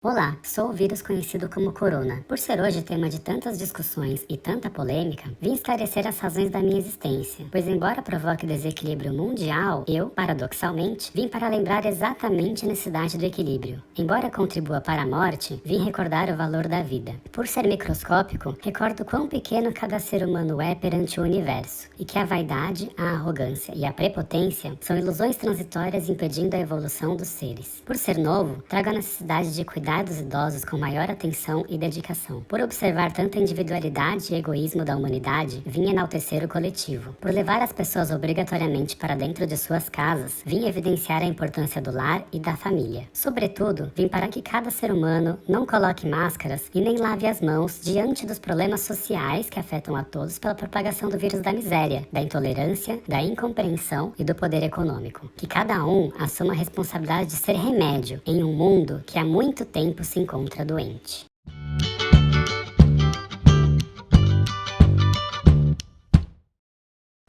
Olá, sou o vírus conhecido como Corona. Por ser hoje tema de tantas discussões e tanta polêmica, vim esclarecer as razões da minha existência, pois embora provoque desequilíbrio mundial, eu, paradoxalmente, vim para lembrar exatamente a necessidade do equilíbrio. Embora contribua para a morte, vim recordar o valor da vida. Por ser microscópico, recordo quão pequeno cada ser humano é perante o universo, e que a vaidade, a arrogância e a prepotência são ilusões transitórias impedindo a evolução dos seres. Por ser novo, trago a necessidade de cuidar dos idosos com maior atenção e dedicação. Por observar tanta individualidade e egoísmo da humanidade, vim enaltecer o coletivo. Por levar as pessoas obrigatoriamente para dentro de suas casas, vim evidenciar a importância do lar e da família. Sobretudo, vim para que cada ser humano não coloque máscaras e nem lave as mãos diante dos problemas sociais que afetam a todos pela propagação do vírus da miséria, da intolerância, da incompreensão e do poder econômico. Que cada um assuma a responsabilidade de ser remédio em um mundo que há muito tempo se encontra doente.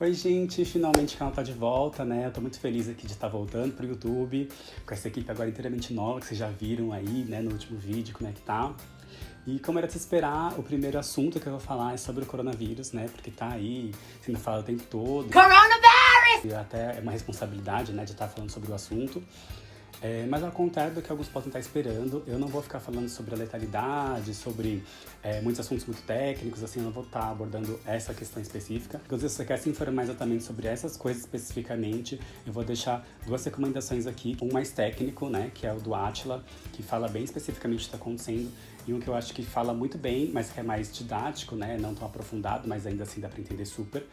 Oi gente, finalmente o canal tá de volta, né? Eu tô muito feliz aqui de estar voltando pro YouTube, com essa equipe agora inteiramente nova, que vocês já viram aí, né, no último vídeo, como é que tá. E como era de se esperar, o primeiro assunto que eu vou falar é sobre o coronavírus, né? Porque tá aí, sendo falado o tempo todo. Coronavirus! E até é uma responsabilidade, né, de estar falando sobre o assunto. Mas ao contrário do que alguns podem estar esperando, eu não vou ficar falando sobre a letalidade, sobre muitos assuntos muito técnicos, assim, eu não vou estar abordando essa questão específica. Inclusive, se você quer se informar exatamente sobre essas coisas especificamente, eu vou deixar duas recomendações aqui. Um mais técnico, né, que é o do Átila, que fala bem especificamente o que está acontecendo, e um que eu acho que fala muito bem, mas que é mais didático, né, não tão aprofundado, mas ainda assim dá para entender super.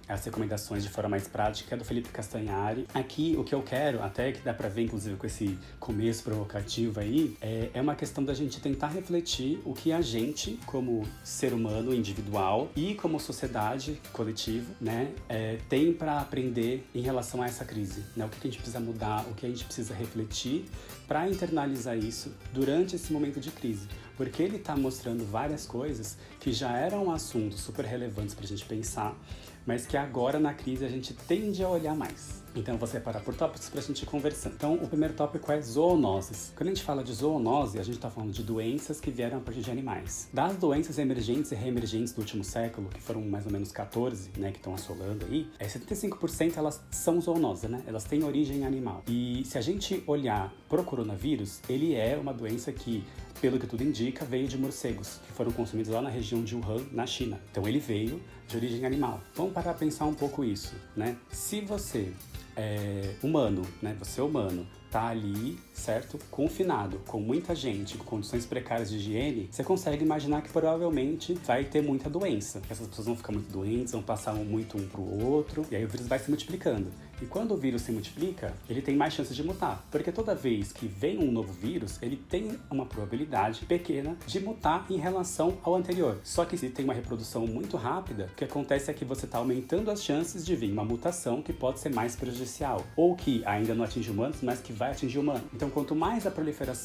As recomendações de forma mais prática é do Felipe Castanhari. Aqui, o que eu quero, até que dá pra ver, inclusive, com esse começo provocativo aí, é uma questão da gente tentar refletir o que a gente, como ser humano individual e como sociedade, coletivo, né, tem pra aprender em relação a essa crise, né? O que a gente precisa mudar, o que a gente precisa refletir pra internalizar isso durante esse momento de crise. Porque ele tá mostrando várias coisas que já eram assuntos super relevantes pra gente pensar, mas que agora na crise a gente tende a olhar mais. Então eu vou separar por tópicos pra gente ir conversando. Então o primeiro tópico é zoonoses. Quando a gente fala de zoonose, a gente tá falando de doenças que vieram a partir de animais. Das doenças emergentes e reemergentes do último século, que foram mais ou menos 14, né, que estão assolando aí, 75% elas são zoonoses, né? Elas têm origem animal. E se a gente olhar pro coronavírus, ele é uma doença que, pelo que tudo indica, veio de morcegos, que foram consumidos lá na região de Wuhan, na China. Então ele veio de origem animal. Vamos parar pra pensar um pouco isso, né? Se você humano, né? Você humano, tá ali, certo? Confinado, com muita gente, com condições precárias de higiene, você consegue imaginar que provavelmente vai ter muita doença. Essas pessoas vão ficar muito doentes, vão passar muito um pro outro, e aí o vírus vai se multiplicando. E quando o vírus se multiplica, ele tem mais chances de mutar. Porque toda vez que vem um novo vírus, ele tem uma probabilidade pequena de mutar em relação ao anterior. Só que se tem uma reprodução muito rápida, o que acontece é que você está aumentando as chances de vir uma mutação que pode ser mais prejudicial. Ou que ainda não atinge humanos, mas que vai atingir humano. Então, quanto mais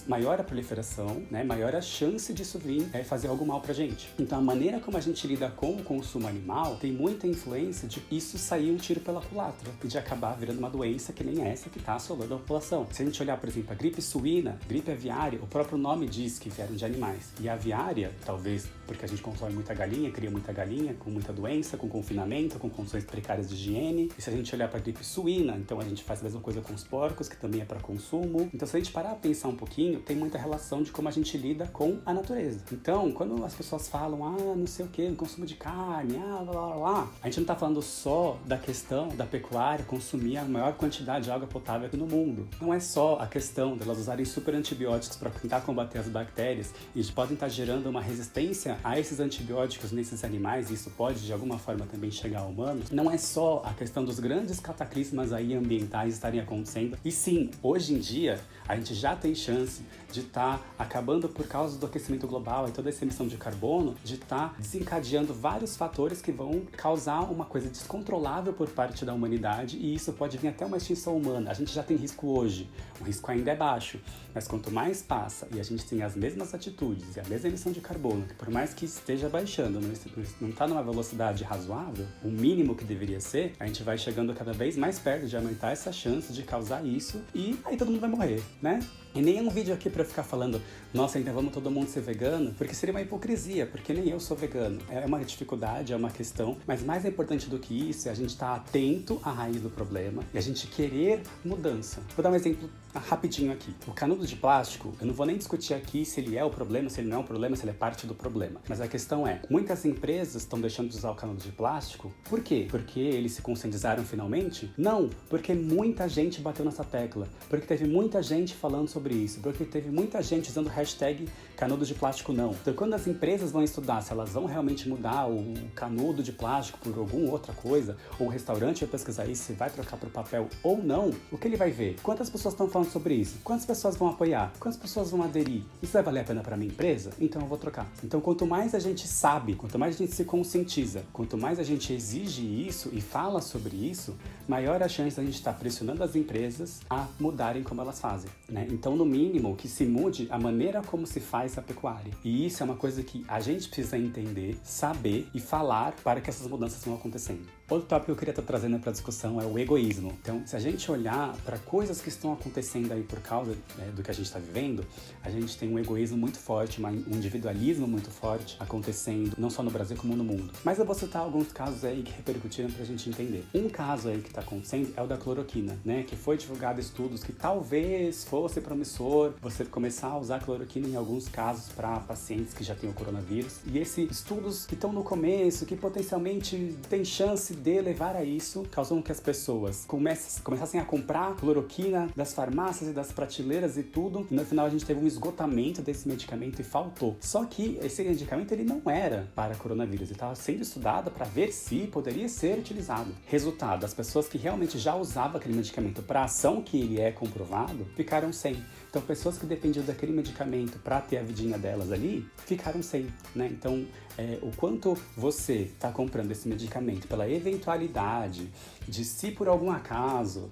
maior a proliferação, né, maior a chance disso vir fazer algo mal pra gente. Então, a maneira como a gente lida com o consumo animal tem muita influência de isso sair um tiro pela culatra e de acabar virando uma doença que nem essa que está assolando a população. Se a gente olhar, por exemplo, a gripe suína, gripe aviária, o próprio nome diz que vieram de animais. E a aviária, talvez porque a gente consome muita galinha, cria muita galinha, com muita doença, com confinamento, com condições precárias de higiene. E se a gente olhar para a gripe suína, então a gente faz a mesma coisa com os porcos, que também é para consumo. Então, se a gente parar a pensar um pouquinho, tem muita relação de como a gente lida com a natureza. Então, quando as pessoas falam, não sei o que, consumo de carne, blá, blá, blá, a gente não tá falando só da questão da pecuária consumir a maior quantidade de água potável aqui no mundo. Não é só a questão delas usarem super antibióticos para tentar combater as bactérias e podem estar gerando uma resistência a esses antibióticos nesses animais, e isso pode de alguma forma também chegar ao humano. Não é só a questão dos grandes cataclismas aí ambientais estarem acontecendo, e sim, hoje em dia a gente já tem chance de estar acabando por causa do aquecimento global e toda essa emissão de carbono, de estar desencadeando vários fatores que vão causar uma coisa descontrolável por parte da humanidade, e isso pode vir até uma extinção humana. A gente já tem risco hoje, o risco ainda é baixo, mas quanto mais passa e a gente tem as mesmas atitudes e a mesma emissão de carbono, que por mais que esteja baixando, não está numa velocidade razoável, o mínimo que deveria ser, a gente vai chegando cada vez mais perto de aumentar essa chance de causar isso, e aí todo mundo vai morrer, né? E nem é um vídeo aqui pra eu ficar falando, nossa, então vamos todo mundo ser vegano, porque seria uma hipocrisia, porque nem eu sou vegano. É uma dificuldade, é uma questão, mas mais importante do que isso é a gente estar atento à raiz do problema e a gente querer mudança. Vou dar um exemplo rapidinho aqui. O canudo de plástico, eu não vou nem discutir aqui se ele é o problema, se ele não é o problema, se ele é parte do problema. Mas a questão é, muitas empresas estão deixando de usar o canudo de plástico. Por quê? Porque eles se conscientizaram finalmente? Não, porque muita gente bateu nessa tecla. Porque teve muita gente falando sobre isso. Porque teve muita gente usando o hashtag canudo de plástico não. Então quando as empresas vão estudar se elas vão realmente mudar o canudo de plástico por alguma outra coisa, ou o restaurante vai pesquisar isso, se vai trocar por papel ou não, o que ele vai ver? Quantas pessoas estão falando sobre isso? Quantas pessoas vão apoiar? Quantas pessoas vão aderir? Isso vai valer a pena para minha empresa? Então eu vou trocar. Então quanto mais a gente sabe, quanto mais a gente se conscientiza, quanto mais a gente exige isso e fala sobre isso, maior a chance da gente estar pressionando as empresas a mudarem como elas fazem, né? Então no mínimo que se mude a maneira como se faz a pecuária. E isso é uma coisa que a gente precisa entender, saber e falar para que essas mudanças vão acontecendo. Outro tópico que eu queria estar trazendo para a discussão é o egoísmo. Então, se a gente olhar para coisas que estão acontecendo aí por causa do que a gente está vivendo, a gente tem um egoísmo muito forte, um individualismo muito forte acontecendo, não só no Brasil como no mundo. Mas eu vou citar alguns casos aí que repercutiram para a gente entender. Um caso aí que está acontecendo é o da cloroquina, né? Que foi divulgado estudos que talvez fosse promissor você começar a usar cloroquina em alguns casos para pacientes que já têm o coronavírus. E esses estudos que estão no começo, que potencialmente tem chance de levar a isso, causam que as pessoas começassem a comprar cloroquina das farmácias e das prateleiras e tudo, e no final a gente teve um esgotamento desse medicamento e faltou. Só que esse medicamento ele não era para coronavírus, ele estava sendo estudado para ver se poderia ser utilizado. Resultado, as pessoas que realmente já usavam aquele medicamento para a ação que ele é comprovado, ficaram sem. Então pessoas que dependiam daquele medicamento para ter a vidinha delas ali, ficaram sem, né? Então o quanto você está comprando esse medicamento pela eventualidade de, se por algum acaso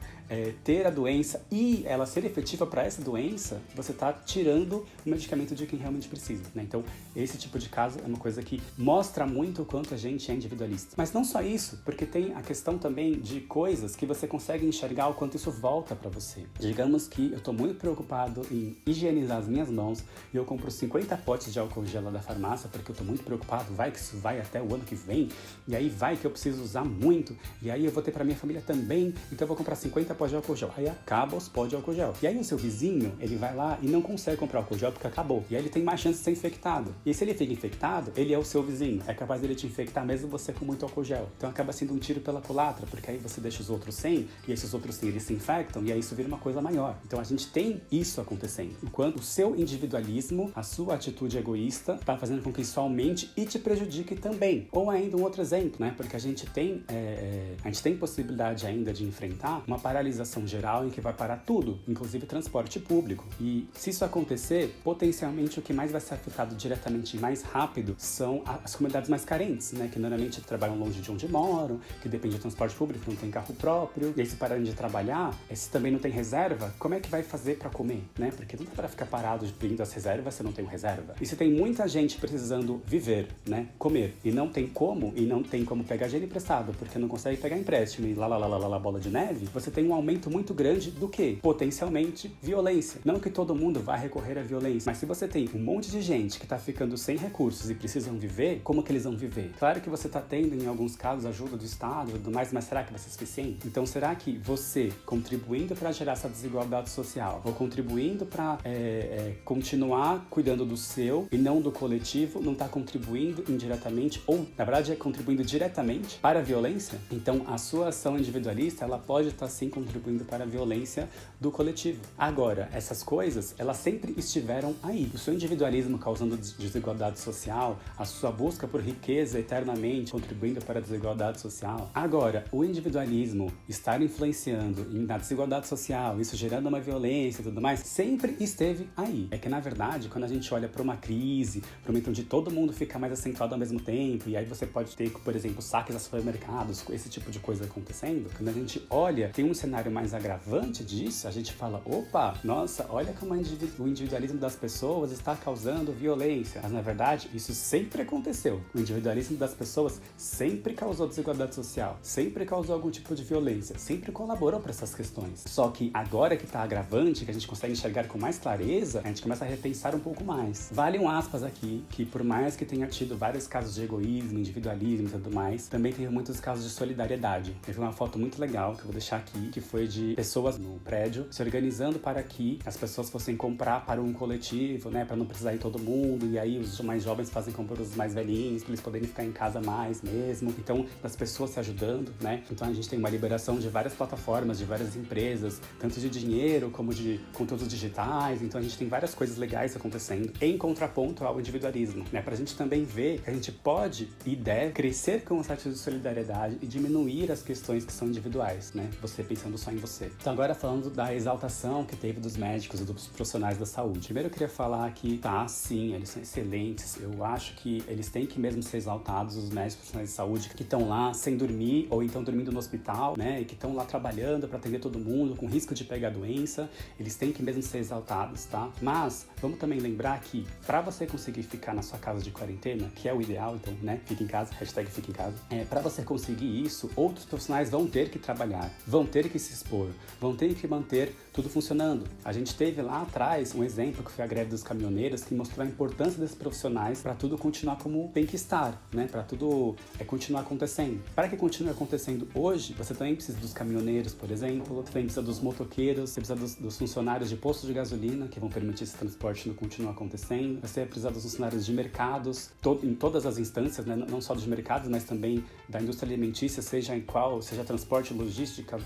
ter a doença e ela ser efetiva para essa doença, você está tirando o medicamento de quem realmente precisa, né? Então esse tipo de caso é uma coisa que mostra muito o quanto a gente é individualista. Mas não só isso, porque tem a questão também de coisas que você consegue enxergar o quanto isso volta para você. Digamos que eu estou muito preocupado em higienizar as minhas mãos e eu compro 50 potes de álcool gel lá da farmácia porque eu estou muito preocupado, vai que isso vai até o ano que vem, e aí vai que eu preciso usar muito, e aí eu vou ter para minha família também, então eu vou comprar 50 potes de álcool gel. Aí acaba os potes de álcool gel. E aí o seu vizinho, ele vai lá e não consegue comprar álcool gel porque acabou. E aí ele tem mais chance de ser infectado. E se ele fica infectado, ele é o seu vizinho. É capaz dele te infectar mesmo você com muito álcool gel. Então acaba sendo um tiro pela culatra, porque aí você deixa os outros sem, e esses outros sem, eles se infectam, e aí isso vira uma coisa maior. Então a gente tem isso acontecendo. Enquanto o seu individualismo, a sua atitude egoísta, está fazendo com que isso aumente e te prejudique também. Ou ainda um outro exemplo, né? Porque a gente tem possibilidade ainda de enfrentar uma paralisação geral em que vai parar tudo, inclusive transporte público. E se isso acontecer, potencialmente o que mais vai ser afetado diretamente e mais rápido são as comunidades mais carentes, né? Que normalmente trabalham longe de onde moram, que dependem de transporte público, não tem carro próprio. E aí se pararem de trabalhar, se também não tem reserva, como é que vai fazer para comer, né? Porque não dá para ficar parado pedindo as reservas se não tem reserva. E se tem muita gente precisando viver, né? Comer, e não tem como pegar dinheiro emprestado, porque não consegue pegar empréstimo e lá, bola de neve, você tem um aumento muito grande do que? Potencialmente violência. Não que todo mundo vá recorrer à violência, mas se você tem um monte de gente que tá ficando sem recursos e precisam viver, como que eles vão viver? Claro que você tá tendo, em alguns casos, ajuda do Estado e tudo mais, mas será que vai ser suficiente? Então, será que você, contribuindo para gerar essa desigualdade social, ou contribuindo para continuar cuidando do seu e não do coletivo, não tá contribuindo indiretamente, ou, na verdade, é contribuindo diretamente para a violência? Então, a sua ação individualista, ela pode estar, sim, contribuindo para a violência do coletivo. Agora, essas coisas, elas sempre estiveram aí. O seu individualismo causando desigualdade social, a sua busca por riqueza eternamente contribuindo para a desigualdade social. Agora, o individualismo estar influenciando na desigualdade social, isso gerando uma violência e tudo mais, sempre esteve aí. É que, na verdade, quando a gente olha para uma crise, para um momento onde todo mundo fica mais acentuado ao mesmo tempo, e aí você pode ter, por exemplo, saques a supermercados, esse tipo de coisa acontecendo, quando a gente olha, tem um cenário cenário mais agravante disso, a gente fala, opa, nossa, olha como o individualismo das pessoas está causando violência. Mas, na verdade, isso sempre aconteceu. O individualismo das pessoas sempre causou desigualdade social, sempre causou algum tipo de violência, sempre colaborou para essas questões. Só que agora que está agravante, que a gente consegue enxergar com mais clareza, a gente começa a repensar um pouco mais. Vale um aspas aqui, que por mais que tenha tido vários casos de egoísmo, individualismo e tudo mais, também teve muitos casos de solidariedade. Teve uma foto muito legal, que eu vou deixar aqui, que foi de pessoas no prédio se organizando para que as pessoas fossem comprar para um coletivo, né, para não precisar ir todo mundo, e aí os mais jovens fazem compra para os mais velhinhos, para eles poderem ficar em casa mais mesmo. Então, as pessoas se ajudando, né? Então, a gente tem uma liberação de várias plataformas, de várias empresas, tanto de dinheiro como de conteúdos digitais. Então, a gente tem várias coisas legais acontecendo em contraponto ao individualismo, né? Pra gente também ver que a gente pode e deve crescer com o sentido de solidariedade e diminuir as questões que são individuais, né? Você pensando só em você. Então, agora falando da exaltação que teve dos médicos e dos profissionais da saúde. Primeiro, eu queria falar que, tá, sim, eles são excelentes. Eu acho que eles têm que mesmo ser exaltados, os médicos profissionais de saúde que estão lá sem dormir ou então dormindo no hospital, né? E que estão lá trabalhando para atender todo mundo com risco de pegar doença. Eles têm que mesmo ser exaltados, tá? Mas vamos também lembrar que para você conseguir ficar na sua casa de quarentena, que é o ideal, então, né? Fica em casa, hashtag fica em casa. Para você conseguir isso, outros profissionais vão ter que trabalhar, vão ter que se expor, vão ter que manter tudo funcionando. A gente teve lá atrás um exemplo que foi a greve dos caminhoneiros, que mostrou a importância desses profissionais para tudo continuar como tem que estar, né? Para tudo continuar acontecendo. Para que continue acontecendo hoje, você também precisa dos caminhoneiros, por exemplo, você também precisa dos motoqueiros, você precisa dos funcionários de postos de gasolina, que vão permitir esse transporte continuar acontecendo, você precisa dos funcionários de mercados, em todas as instâncias, né? Não só dos mercados, mas também da indústria alimentícia, seja transporte, logística,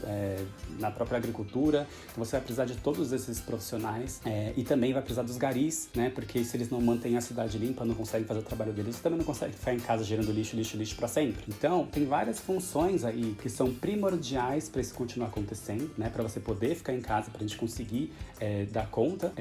na própria agricultura. Então você vai precisar de todos esses profissionais e também vai precisar dos garis, né? Porque se eles não mantêm a cidade limpa, não conseguem fazer o trabalho deles, também não conseguem ficar em casa gerando lixo para sempre. Então, tem várias funções aí que são primordiais para isso continuar acontecendo, né? Para você poder ficar em casa, para a gente conseguir dar conta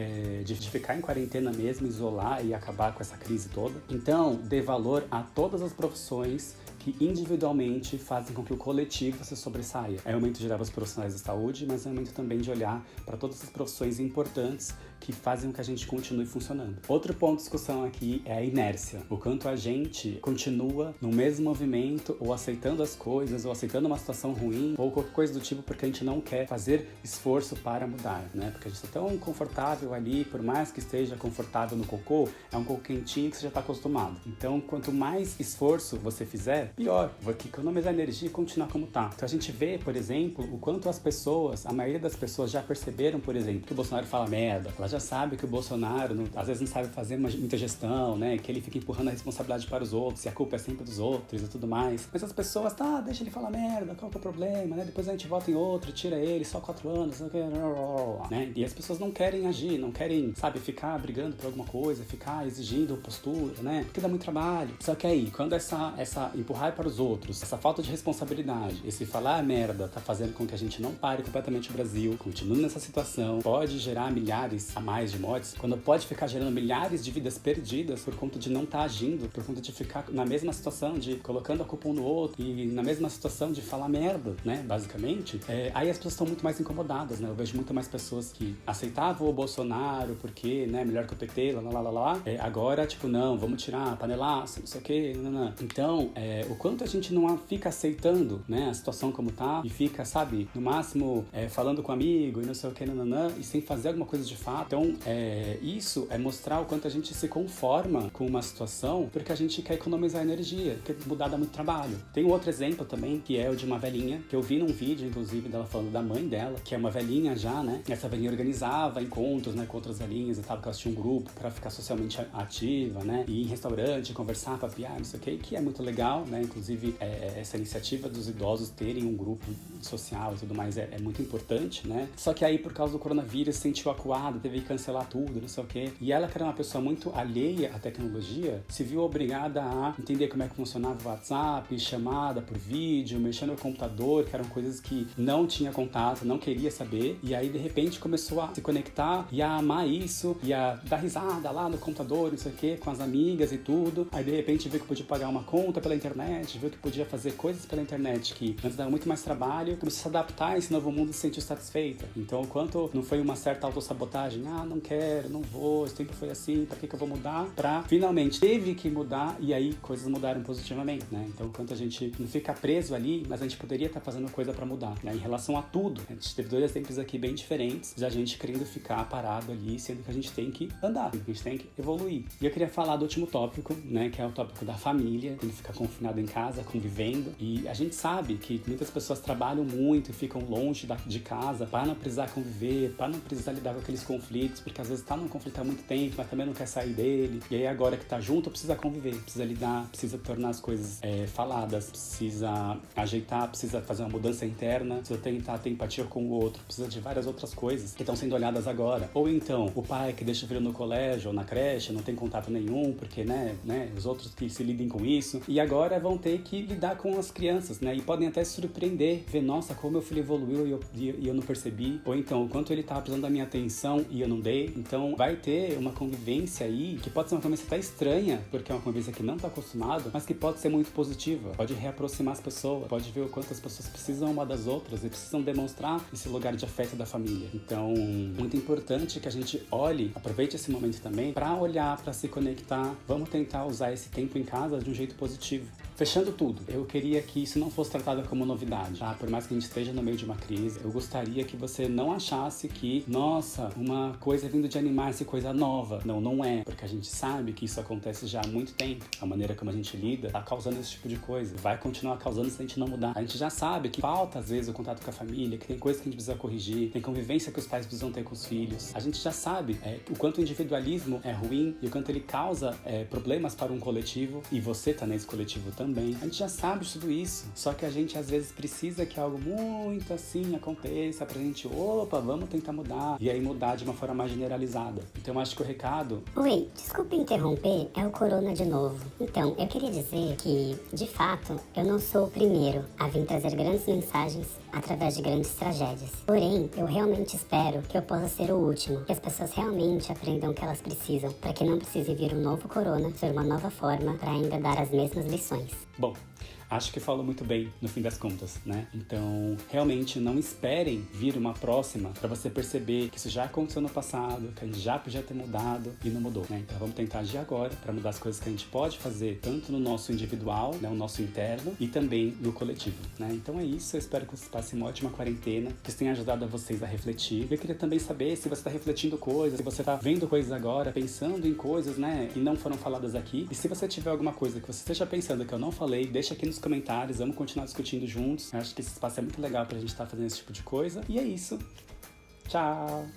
de ficar em quarentena mesmo, isolar e acabar com essa crise toda. Então, dê valor a todas as profissões que individualmente fazem com que o coletivo se sobressaia. É o momento de olhar para os profissionais da saúde, mas é o momento também de olhar para todas as profissões importantes que fazem com que a gente continue funcionando. Outro ponto de discussão aqui é a inércia. O quanto a gente continua no mesmo movimento, ou aceitando as coisas, ou aceitando uma situação ruim, ou qualquer coisa do tipo, porque a gente não quer fazer esforço para mudar, né? Porque a gente está tão confortável ali, por mais que esteja confortável no cocô, é um cocô quentinho que você já está acostumado. Então, quanto mais esforço você fizer, pior. Vai economizar energia e continuar como tá. Então a gente vê, por exemplo, o quanto a maioria das pessoas já perceberam, por exemplo, que o Bolsonaro fala merda. Ela já sabe que o Bolsonaro às vezes não sabe fazer muita gestão, né? Que ele fica empurrando a responsabilidade para os outros, e a culpa é sempre dos outros e tudo mais. Mas as pessoas, deixa ele falar merda, qual que é o problema, né? Depois a gente vota em outro, tira ele, só 4 anos, né? E as pessoas não querem agir, não querem, ficar brigando por alguma coisa, ficar exigindo postura, né? Porque dá muito trabalho. Só que aí, quando essa empurrar para os outros, essa falta de responsabilidade, esse falar merda tá fazendo com que a gente não pare completamente o Brasil, continue nessa situação, pode gerar milhares a mais de mortes, quando pode ficar gerando milhares de vidas perdidas por conta de não estar agindo, por conta de ficar na mesma situação de colocando a culpa um no outro e na mesma situação de falar merda, né, basicamente, aí as pessoas estão muito mais incomodadas, né, eu vejo muito mais pessoas que aceitavam o Bolsonaro porque, né, melhor que o PT, agora, não, vamos tirar panelaço, não sei o que, então, o quanto a gente não fica aceitando, né, a situação como tá e fica, no máximo falando com um amigo e não sei o que, e sem fazer alguma coisa de fato. Então, isso é mostrar o quanto a gente se conforma com uma situação porque a gente quer economizar energia, quer mudar dá muito trabalho. Tem um outro exemplo também, que é o de uma velhinha, que eu vi num vídeo, inclusive, dela falando da mãe dela, que é uma velhinha já, né, essa velhinha organizava encontros, né, com outras velhinhas e tal, porque elas tinham um grupo pra ficar socialmente ativa, né, ir em restaurante, conversar, papiar, não sei o que é muito legal, né, inclusive essa iniciativa dos idosos terem um grupo social e tudo mais é muito importante, né? Só que aí, por causa do coronavírus, se sentiu acuado, teve aí cancelar tudo, não sei o quê. E ela, que era uma pessoa muito alheia à tecnologia, se viu obrigada a entender como é que funcionava o WhatsApp, chamada por vídeo, mexer no computador, que eram coisas que não tinha contato, não queria saber. E aí, de repente, começou a se conectar e a amar isso, e a dar risada lá no computador, não sei o quê, com as amigas e tudo. Aí, de repente, viu que podia pagar uma conta pela internet, viu que podia fazer coisas pela internet que antes dava muito mais trabalho, começou a se adaptar a esse novo mundo e se sentiu satisfeita. Então, quanto não foi uma certa autossabotagem, não quero, não vou, sempre foi assim, pra que eu vou mudar? Pra finalmente teve que mudar e aí coisas mudaram positivamente, né? Então, quanto a gente não fica preso ali, mas a gente poderia estar fazendo coisa pra mudar, né? Em relação a tudo. A gente teve 2 exemplos aqui bem diferentes de a gente querendo ficar parado ali, sendo que a gente tem que andar, que a gente tem que evoluir. E eu queria falar do último tópico, né? Que é o tópico da família, quando fica confinado em casa, convivendo. E a gente sabe que muitas pessoas trabalham muito e ficam longe de casa para não precisar conviver, para não precisar lidar com aqueles conflitos, porque às vezes tá num conflito há muito tempo, mas também não quer sair dele. E aí agora que tá junto, precisa conviver, precisa lidar, precisa tornar as coisas faladas, precisa ajeitar, precisa fazer uma mudança interna, precisa tentar ter empatia com o outro, precisa de várias outras coisas que estão sendo olhadas agora. Ou então, o pai que deixa o filho no colégio ou na creche, não tem contato nenhum, porque, né, os outros que se lidem com isso. E agora vão ter que lidar com as crianças, né? E podem até se surpreender, ver, nossa, como meu filho evoluiu e eu não percebi. Ou então, o quanto ele tava precisando da minha atenção e eu não dei. Então, vai ter uma convivência aí, que pode ser uma convivência até estranha, porque é uma convivência que não tá acostumado, mas que pode ser muito positiva. Pode reaproximar as pessoas, pode ver o quanto as pessoas precisam uma das outras e precisam demonstrar esse lugar de afeto da família. Então, muito importante que a gente olhe, aproveite esse momento também para olhar, para se conectar. Vamos tentar usar esse tempo em casa de um jeito positivo. Fechando tudo, eu queria que isso não fosse tratado como novidade, tá? Por mais que a gente esteja no meio de uma crise, eu gostaria que você não achasse que, nossa, uma coisa vindo de animais é coisa nova. Não, não é, porque a gente sabe que isso acontece já há muito tempo. A maneira como a gente lida tá causando esse tipo de coisa. Vai continuar causando se a gente não mudar. A gente já sabe que falta, às vezes, o contato com a família, que tem coisas que a gente precisa corrigir, tem convivência que os pais precisam ter com os filhos. A gente já sabe o quanto o individualismo é ruim e o quanto ele causa problemas para um coletivo, e você tá nesse coletivo também. A gente já sabe de tudo isso, só que a gente às vezes precisa que algo muito assim aconteça pra gente, vamos tentar mudar, e aí mudar de uma forma mais generalizada. Então eu acho que o recado... Oi, desculpe interromper, é o Corona de novo. Então, eu queria dizer que, de fato, eu não sou o primeiro a vir trazer grandes mensagens através de grandes tragédias. Porém, eu realmente espero que eu possa ser o último, que as pessoas realmente aprendam o que elas precisam, para que não precise vir um novo Corona, ser uma nova forma, para ainda dar as mesmas lições. Bom, acho que falou muito bem no fim das contas, né? Então, realmente não esperem vir uma próxima para você perceber que isso já aconteceu no passado, que a gente já podia ter mudado e não mudou, né? Então vamos tentar agir agora para mudar as coisas que a gente pode fazer, tanto no nosso individual, né, o nosso interno, e também no coletivo, né? Então é isso, eu espero que vocês passem uma ótima quarentena, que isso tenha ajudado a vocês a refletir. Eu queria também saber se você está refletindo coisas, se você está vendo coisas agora, pensando em coisas, né, que não foram faladas aqui. E se você tiver alguma coisa que você esteja pensando que eu não falei, deixa aqui nos comentários, vamos continuar discutindo juntos. Eu acho que esse espaço é muito legal pra gente estar fazendo esse tipo de coisa. E é isso. Tchau!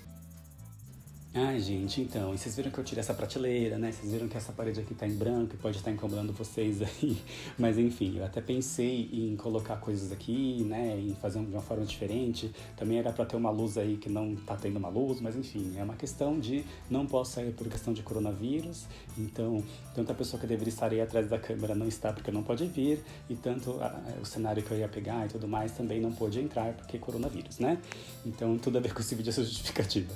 Ai, gente, então, e vocês viram que eu tirei essa prateleira, né? Vocês viram que essa parede aqui tá em branco e pode estar incomodando vocês aí. Mas enfim, eu até pensei em colocar coisas aqui, né? Em fazer de uma forma diferente. Também era pra ter uma luz aí que não tá tendo uma luz, mas enfim, é uma questão de não posso sair por questão de coronavírus. Então, tanto a pessoa que deveria estar aí atrás da câmera não está porque não pode vir. E tanto o cenário que eu ia pegar e tudo mais também não pôde entrar porque coronavírus, né? Então, tudo a ver com esse vídeo, essa justificativa.